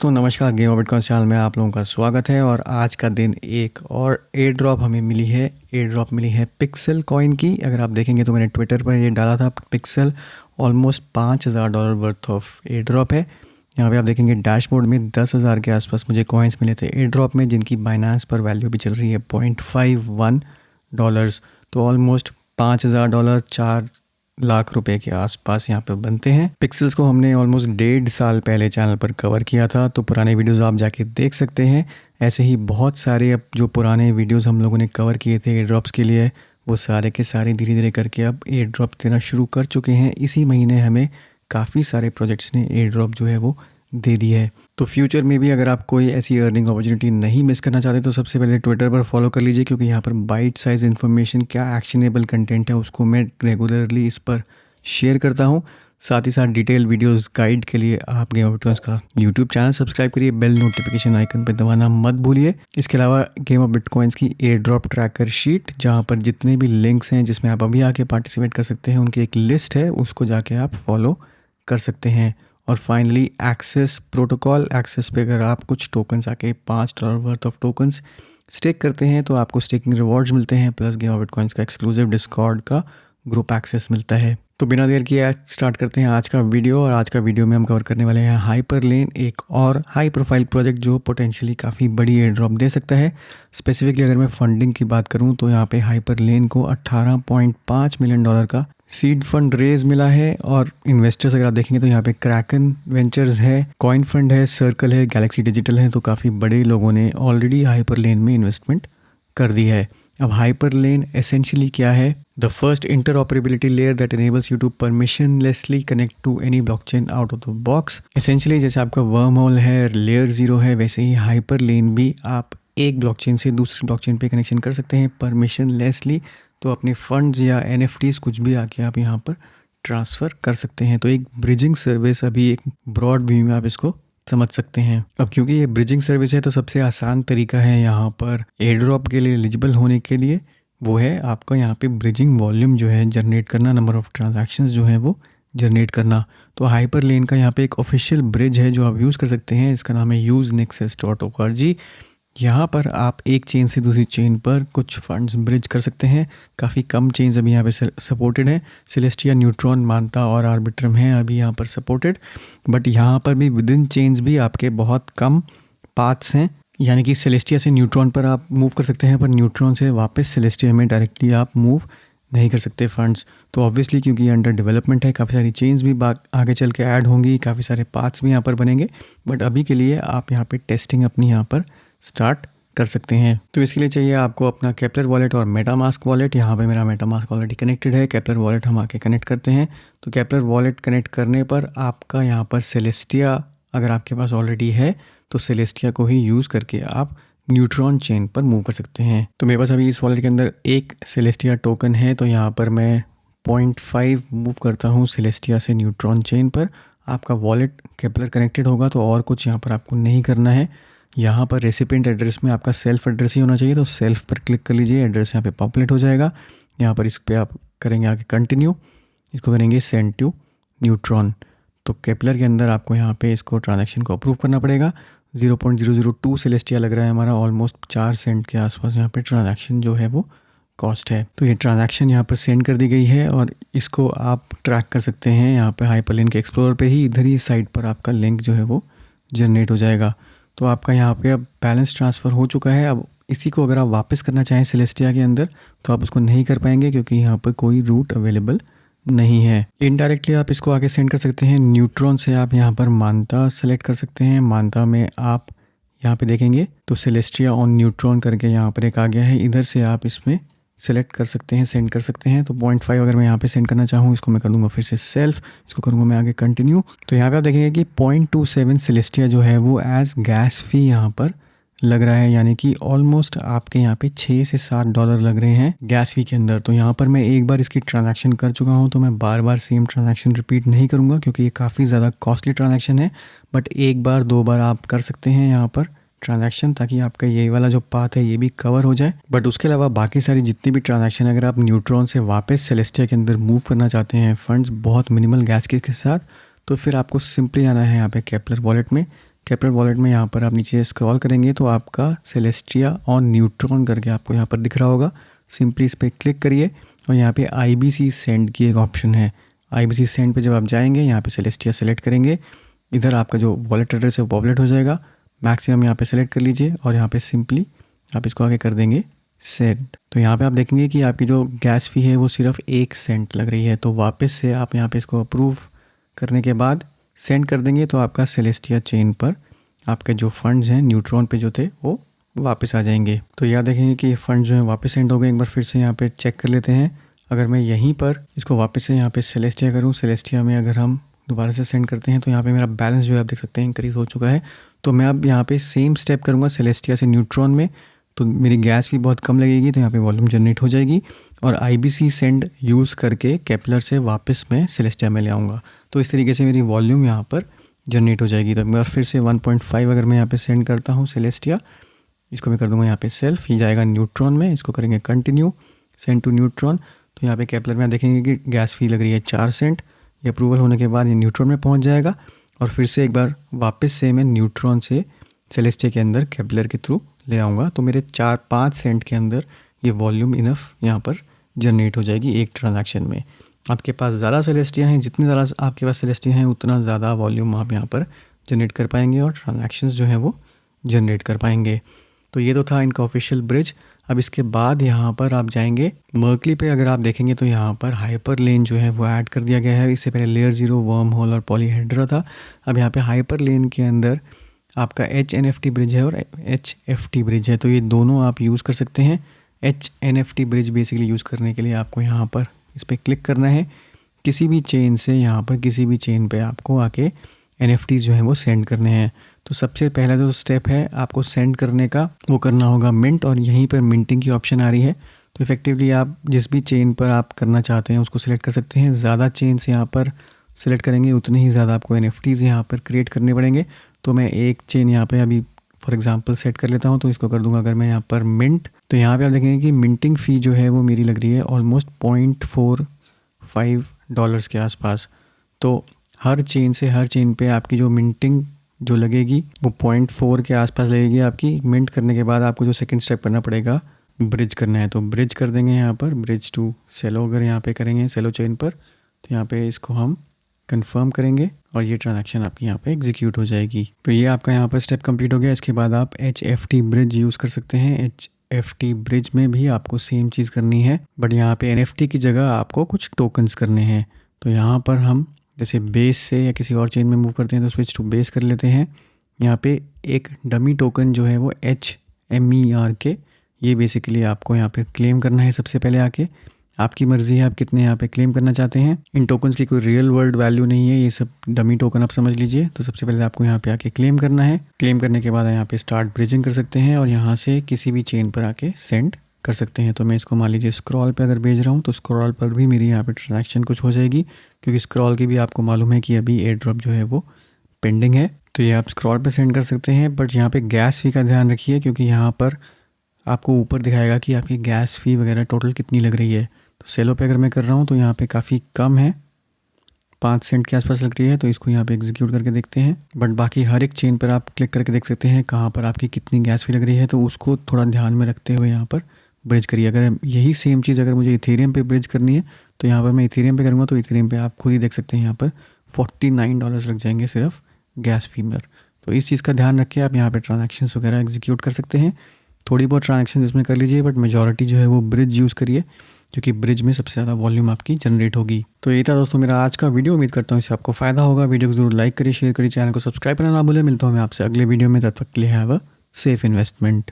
दोस्तों नमस्कार, game of bitcoin channel में आप लोगों का स्वागत है। और आज का दिन एक और एयर ड्रॉप हमें मिली है। एयर ड्रॉप मिली है पिक्सल कॉइन की। अगर आप देखेंगे तो मैंने ट्विटर पर ये डाला था, pixel almost $5,000 worth of air drop है। यहाँ पे आप देखेंगे डैशबोर्ड में 10,000 के आसपास मुझे कॉइन्स मिले थे एयर ड्रॉप में, जिनकी बाइनांस पर वैल्यू भी चल रही है $0.51। तो ऑलमोस्ट $5,000 4 लाख रुपए के आसपास यहाँ पे बनते हैं। पिक्सल्स को हमने ऑलमोस्ट 1.5 साल पहले चैनल पर कवर किया था, तो पुराने वीडियोस आप जाके देख सकते हैं। ऐसे ही बहुत सारे अब जो पुराने वीडियोस हम लोगों ने कवर किए थे एयर ड्रॉप्स के लिए, वो सारे के सारे धीरे धीरे करके अब एयर ड्रॉप देना शुरू कर चुके हैं। इसी महीने हमें काफ़ी सारे प्रोजेक्ट्स ने एयर ड्रॉप जो है वो दे दी है। तो फ्यूचर में भी अगर आप कोई ऐसी अर्निंग अपॉर्चुनिटी नहीं मिस करना चाहते तो सबसे पहले ट्विटर पर फॉलो कर लीजिए, क्योंकि यहाँ पर बाइट साइज इन्फॉर्मेशन, क्या एक्शनेबल कंटेंट है, उसको मैं रेगुलरली इस पर शेयर करता हूँ। साथ ही साथ डिटेल वीडियोस गाइड के लिए आप गेम ऑफ बिटकॉइंस का यूट्यूब चैनल सब्सक्राइब करिए, बेल नोटिफिकेशन आइकन पर दबाना मत भूलिए। इसके अलावा गेम ऑफ बिटकॉइंस की एयर ड्रॉप ट्रैकर शीट, जहाँ पर जितने भी लिंक्स हैं जिसमें आप अभी आके पार्टिसिपेट कर सकते हैं, उनकी एक लिस्ट है, उसको जाके आप फॉलो कर सकते हैं। और फाइनली एक्सेस प्रोटोकॉल, एक्सेस पे अगर आप कुछ टोकन्स आके $5 वर्थ ऑफ टोकन्स स्टेक करते हैं तो आपको स्टेकिंग रिवॉर्ड्स मिलते हैं, प्लस गेम ऑफ बिटकॉइंस का एक्सक्लूसिव डिस्कॉर्ड का ग्रुप एक्सेस मिलता है। तो बिना देर किए स्टार्ट करते हैं आज का वीडियो। और आज का वीडियो में हम कवर करने वाले हैं हाइपरलेन, एक और हाई प्रोफाइल प्रोजेक्ट जो पोटेंशियली काफ़ी बड़ी एयर ड्रॉप दे सकता है। स्पेसिफिकली अगर मैं फंडिंग की बात करूं तो यहाँ पे हाइपरलेन को $18.5 मिलियन का सीड फंड रेज मिला है। और इन्वेस्टर्स अगर आप देखेंगे तो यहाँ पे क्रैकन वेंचर्स है, कॉइन फंड है, सर्कल है, गैलेक्सी डिजिटल है। तो काफ़ी बड़े लोगों ने ऑलरेडी हाइपरलेन में इन्वेस्टमेंट कर दी है। अब हाइपरलेन एसेंशियली क्या है? The first interoperability layer that enables you to permissionlessly connect to any blockchain out of the box। Essentially जैसे आपका वर्म होल है, लेयर 0 है, वैसे ही हाइपरलेन भी आप एक ब्लॉकचेन से दूसरी ब्लॉकचेन पे कनेक्शन कर सकते हैं परमिशनलेसली। तो अपने फंड्स या NFTs कुछ भी आके आप यहाँ पर ट्रांसफ़र कर सकते हैं। तो एक ब्रिजिंग सर्विस, अभी एक ब्रॉड व्यू में आप इसको समझ सकते हैं। अब क्योंकि ये ब्रिजिंग सर्विस है तो सबसे आसान तरीका है यहाँ पर एयर ड्रॉप के लिए एलिजिबल होने के लिए, वो है आपका यहाँ पे ब्रिजिंग वॉल्यूम जो है जनरेट करना, नंबर ऑफ ट्रांजैक्शंस जो है वो जनरेट करना। तो हाइपरलेन का यहाँ पे एक ऑफिशियल ब्रिज है जो आप यूज़ कर सकते हैं। इसका नाम है usenexus.org। यहाँ पर आप एक चेन से दूसरी चेन पर कुछ फंड्स ब्रिज कर सकते हैं। काफ़ी कम चेन्स अभी यहाँ पे सपोर्टेड है। सेलेस्टिया, न्यूट्रॉन, मांता और आर्बिट्रम हैं अभी यहाँ पर सपोर्टेड। बट यहाँ पर भी विद इन चेन्स भी आपके बहुत कम पाथ्स हैं, यानी कि सेलेस्टिया से न्यूट्रॉन पर आप मूव कर सकते हैं, पर न्यूट्रॉन से वापस सेलेस्टिया में डायरेक्टली आप मूव नहीं कर सकते फंड्स। तो ऑब्वियसली क्योंकि अंडर डेवलपमेंट है, काफ़ी सारी चेन्स भी आगे चल के ऐड होंगी, काफ़ी सारे पाथ्स भी यहाँ पर बनेंगे। बट अभी के लिए आप यहाँ पे टेस्टिंग अपनी यहाँ पर स्टार्ट कर सकते हैं। तो इसके लिए चाहिए आपको अपना केपलर वॉलेट और मेटामास्क वॉलेट। यहाँ पे मेरा मेटामास्क ऑलरेडी कनेक्टेड है, केपलर वॉलेट हम आके कनेक्ट करते हैं। तो केपलर वॉलेट कनेक्ट करने पर आपका यहाँ पर सेलेस्टिया अगर आपके पास ऑलरेडी है तो सेलेस्टिया को ही यूज़ करके आप न्यूट्रॉन चेन पर मूव कर सकते हैं। तो मेरे पास अभी इस वॉलेट के अंदर एक सेलेस्टिया टोकन है, तो यहाँ पर मैं 0.5 मूव करता हूँ सेलेस्टिया से न्यूट्रॉन चेन पर। आपका वॉलेट केपलर कनेक्टेड होगा तो और कुछ यहाँ पर आपको नहीं करना है। यहाँ पर रेसिपिएंट एड्रेस में आपका सेल्फ एड्रेस ही होना चाहिए, तो सेल्फ पर क्लिक कर लीजिए, एड्रेस यहाँ पे पॉपुलेट हो जाएगा। यहाँ पर इस पर आप करेंगे आगे कंटिन्यू, इसको करेंगे सेंड टू न्यूट्रॉन। तो केपलर के अंदर आपको यहाँ पे इसको ट्रांजैक्शन को अप्रूव करना पड़ेगा। 0.002 सेलेस्टिया लग रहा है हमारा, ऑलमोस्ट 4 सेंट के आसपास यहाँ पे ट्रांजैक्शन जो है वो कॉस्ट है। तो ये ट्रांजैक्शन यहाँ पर सेंड कर दी गई है और इसको आप ट्रैक कर सकते हैं यहाँ पे हाइपरलेन के एक्सप्लोरर पे ही। इधर ही साइड पर आपका लिंक जो है वो जनरेट हो जाएगा। तो आपका यहाँ पे अब बैलेंस ट्रांसफ़र हो चुका है। अब इसी को अगर आप वापस करना चाहें सेलेस्टिया के अंदर तो आप उसको नहीं कर पाएंगे, क्योंकि यहाँ पर कोई रूट अवेलेबल नहीं है। इनडायरेक्टली आप इसको आगे सेंड कर सकते हैं। न्यूट्रॉन से आप यहाँ पर मांता सेलेक्ट कर सकते हैं। मांता में आप यहाँ पे देखेंगे तो सेलेस्टिया ऑन न्यूट्रॉन करके यहाँ पर एक आ गया है, इधर से आप इसमें सेलेक्ट कर सकते हैं, सेंड कर सकते हैं। तो 0.5 अगर मैं यहाँ पे सेंड करना चाहूँ, इसको मैं कर दूँगा फिर से सेल्फ, इसको करूँगा मैं आगे कंटिन्यू। तो यहाँ पे आप देखेंगे कि 0.27 सेलेस्टिया जो है वो एज गैस फी यहाँ पर लग रहा है, यानी कि ऑलमोस्ट आपके यहाँ पे $6 से $7 लग रहे हैं गैस फी के अंदर। तो यहाँ पर मैं एक बार इसकी ट्रांजैक्शन कर चुका हूँ, तो मैं बार बार सेम ट्रांजैक्शन रिपीट नहीं करूँगा, क्योंकि ये काफ़ी ज़्यादा कॉस्टली ट्रांजैक्शन है। बट एक बार 2 बार आप कर सकते हैं यहाँ पर ट्रांजैक्शन, ताकि आपका ये वाला जो पाथ है ये भी कवर हो जाए। बट उसके अलावा बाकी सारी जितनी भी ट्रांजैक्शन अगर आप न्यूट्रॉन से वापस सेलेस्टिया के अंदर मूव करना चाहते हैं फंड्स बहुत मिनिमल गैस के साथ, तो फिर आपको सिंपली आना है यहाँ पे केपलर वॉलेट में, केपलर वॉलेट में यहाँ पर आप नीचे स्क्रॉल करेंगे तो आपका सेलेस्टिया ऑन न्यूट्रॉन करके आपको यहाँ पर दिख रहा होगा। सिंपली इस पर क्लिक करिए और यहाँ पे IBC सेंड की एक ऑप्शन है। IBC सेंड पे जब आप जाएंगे यहाँ पे सेलेस्टिया सेलेक्ट करेंगे, इधर आपका जो वॉलेट एड्रेस है वो पॉपुलेट हो जाएगा। मैक्सिमम यहाँ पे सेलेक्ट कर लीजिए और यहाँ पे सिंपली आप इसको आगे कर देंगे सेंड। तो यहाँ पे आप देखेंगे कि आपकी जो गैस फ़ी है वो सिर्फ 1 सेंट लग रही है। तो वापस से आप यहाँ पे इसको अप्रूव करने के बाद सेंड कर देंगे तो आपका सेलेस्टिया चेन पर आपके जो फंड्स हैं न्यूट्रॉन पे जो थे वो वापस आ जाएंगे। तो यहाँ देखेंगे कि ये फंड जो है वापस सेंड हो गए। एक बार फिर से यहाँ पे चेक कर लेते हैं। अगर मैं यहीं पर इसको वापस से यहाँ पे सेलेस्टिया करूँ, सेलेस्टिया में अगर हम दोबारा से सेंड करते हैं तो यहाँ पे मेरा बैलेंस जो है आप देख सकते हैं इंक्रीज़ हो चुका है। तो मैं अब यहाँ पे सेम स्टेप करूँगा सेलेस्टिया से न्यूट्रॉन में, तो मेरी गैस भी बहुत कम लगेगी। तो यहाँ पे वॉल्यूम जनरेट हो जाएगी और IBC सेंड यूज़ करके केपलर से वापस मैं सेलेस्टिया में ले आऊँगा। तो इस तरीके से मेरी वॉल्यूम यहाँ पर जनरेट हो जाएगी। तो एक बार फिर से 1.5 अगर मैं यहाँ पे सेंड करता हूँ सेलेस्टिया, इसको मैं कर दूँगा यहाँ पे सेल्फ, ये जाएगा न्यूट्रॉन में। इसको करेंगे कंटिन्यू, सेंड टू न्यूट्रॉन। तो यहाँ पे केपलर में आप देखेंगे कि गैस फी लग रही है 4 सेंट। ये अप्रूवल होने के बाद ये न्यूट्रॉन में पहुँच जाएगा और फिर से एक बार वापस से मैं न्यूट्रॉन से सेलेस्टिया के अंदर केपलर के थ्रू ले आऊँगा। तो मेरे 4-5 सेंट के अंदर ये वॉल्यूम इनफ यहाँ पर जनरेट हो जाएगी एक ट्रांजैक्शन में। आपके पास ज़्यादा सेलेस्टिया हैं, जितनी ज़्यादा आपके पास सेलेस्टिया हैं उतना ज़्यादा वॉल्यूम आप यहाँ पर जनरेट कर पाएंगे और ट्रांजैक्शंस जो हैं वो जनरेट कर पाएंगे। तो ये तो था इनका ऑफिशियल ब्रिज। अब इसके बाद यहाँ पर आप जाएंगे मर्कली पे, अगर आप देखेंगे तो यहाँ पर हाइपर लेन जो है वो ऐड कर दिया गया है। इससे पहले लेयर 0, वर्म होल और पॉलीहेड्रा था। अब यहाँ पे हाइपर लेन के अंदर आपका HNFT ब्रिज है और HFT ब्रिज है। तो ये दोनों आप यूज़ कर सकते हैं। HNFT ब्रिज बेसिकली यूज़ करने के लिए आपको यहाँ पर इस पर क्लिक करना है। किसी भी चेन से यहाँ पर किसी भी चेन पे आपको आके NFTs जो हैं वो सेंड करने हैं। तो सबसे पहला जो स्टेप है आपको सेंड करने का वो करना होगा मिंट, और यहीं पर मिंटिंग की ऑप्शन आ रही है। तो इफेक्टिवली आप जिस भी चेन पर आप करना चाहते हैं उसको सिलेक्ट कर सकते हैं। ज़्यादा चेन से यहाँ पर सिलेक्ट करेंगे उतने ही ज़्यादा आपको NFTs यहाँ पर क्रिएट करने पड़ेंगे। तो मैं एक चेन यहाँ पे अभी फॉर एग्जांपल सेट कर लेता हूँ, तो इसको कर दूंगा अगर मैं यहाँ पर मिंट। तो यहाँ पे आप देखेंगे कि मिंटिंग फ़ी जो है वो मेरी लग रही है ऑलमोस्ट $0.45 के आसपास। तो हर चेन पे आपकी जो मिंटिंग जो लगेगी वो 0.4 के आसपास लगेगी आपकी। मिंट करने के बाद आपको जो सेकंड स्टेप करना पड़ेगा ब्रिज करना है। तो ब्रिज कर देंगे यहाँ पर, ब्रिज टू सेलो अगर यहाँ पे करेंगे सेलो चेन पर, तो यहाँ पे इसको हम कंफर्म करेंगे और ये ट्रांजैक्शन आपकी यहाँ पे एग्जीक्यूट हो जाएगी। तो ये आपका यहाँ पर स्टेप कंप्लीट हो गया। इसके बाद आप HFT ब्रिज यूज़ कर सकते हैं। HFT ब्रिज में भी आपको सेम चीज़ करनी है, बट यहाँ पे NFT की जगह आपको कुछ टोकन्स करने हैं। तो यहाँ पर हम जैसे बेस से या किसी और चेन में मूव करते हैं तो स्विच टू बेस कर लेते हैं। यहाँ पे एक डमी टोकन जो है वो HMERK, ये बेसिकली आपको यहाँ पे क्लेम करना है। सबसे पहले आके आपकी मर्ज़ी है आप कितने यहाँ पे क्लेम करना चाहते हैं। इन टोकन्स की कोई रियल वर्ल्ड वैल्यू नहीं है, ये सब डमी टोकन आप समझ लीजिए। तो सबसे पहले आपको यहाँ पे आके क्लेम करना है। क्लेम करने के बाद यहाँ पे स्टार्ट ब्रिजिंग कर सकते हैं और यहाँ से किसी भी चेन पर आके सेंड कर सकते हैं। तो मैं इसको मान लीजिए स्क्रॉल पे अगर भेज रहा हूँ तो स्क्रॉल पर भी मेरी यहाँ पे ट्रांजैक्शन कुछ हो जाएगी, क्योंकि स्क्रॉल की भी आपको मालूम है कि अभी एयर ड्रॉप जो है वो पेंडिंग है। तो ये आप स्क्रॉल पे सेंड कर सकते हैं, बट यहाँ पे गैस फ़ी का ध्यान रखिए, क्योंकि यहाँ पर आपको ऊपर दिखाएगा कि आपकी गैस फ़ी वगैरह टोटल कितनी लग रही है। तो सेलो पे अगर मैं कर रहा हूँ तो यहाँ पे काफ़ी कम है, 5 सेंट के आसपास लग रही है। तो इसको यहाँ पे एग्जीक्यूट करके देखते हैं। बट बाकी हर एक चेन पर आप क्लिक करके देख सकते हैं कहाँ पर आपकी कितनी गैस फ़ी लग रही है। तो उसको थोड़ा ध्यान में रखते हुए यहाँ पर ब्रिज करिए। अगर यही सेम चीज़ अगर मुझे इथेरियम पे ब्रिज करनी है तो यहाँ पर मैं इथेरियम पे करूँगा। तो इथेरियम पे आप खुद ही देख सकते हैं यहाँ पर $49 लग जाएंगे सिर्फ गैस फी पर। तो इस चीज़ का ध्यान रखिए, आप यहाँ पे ट्रांजैक्शंस वगैरह एग्जीक्यूट कर सकते हैं। थोड़ी बहुत ट्रांजैक्शंस इसमें कर लीजिए, बट मेजॉरिटी जो है वो ब्रिज यूज़ करिए, क्योंकि ब्रिज में सबसे ज़्यादा वॉल्यूम आपकी जनरेट होगी। तो ये था दोस्तों मेरा आज का वीडियो। उम्मीद करता हूँ इससे आपको फ़ायदा होगा। वीडियो को जरूर लाइक करिए, शेयर करिए, चैनल को सब्सक्राइब करना ना भूलें। मिलता हूँ मैं आपसे अगले वीडियो में, तब तक के लिए हैव अ सेफ इन्वेस्टमेंट।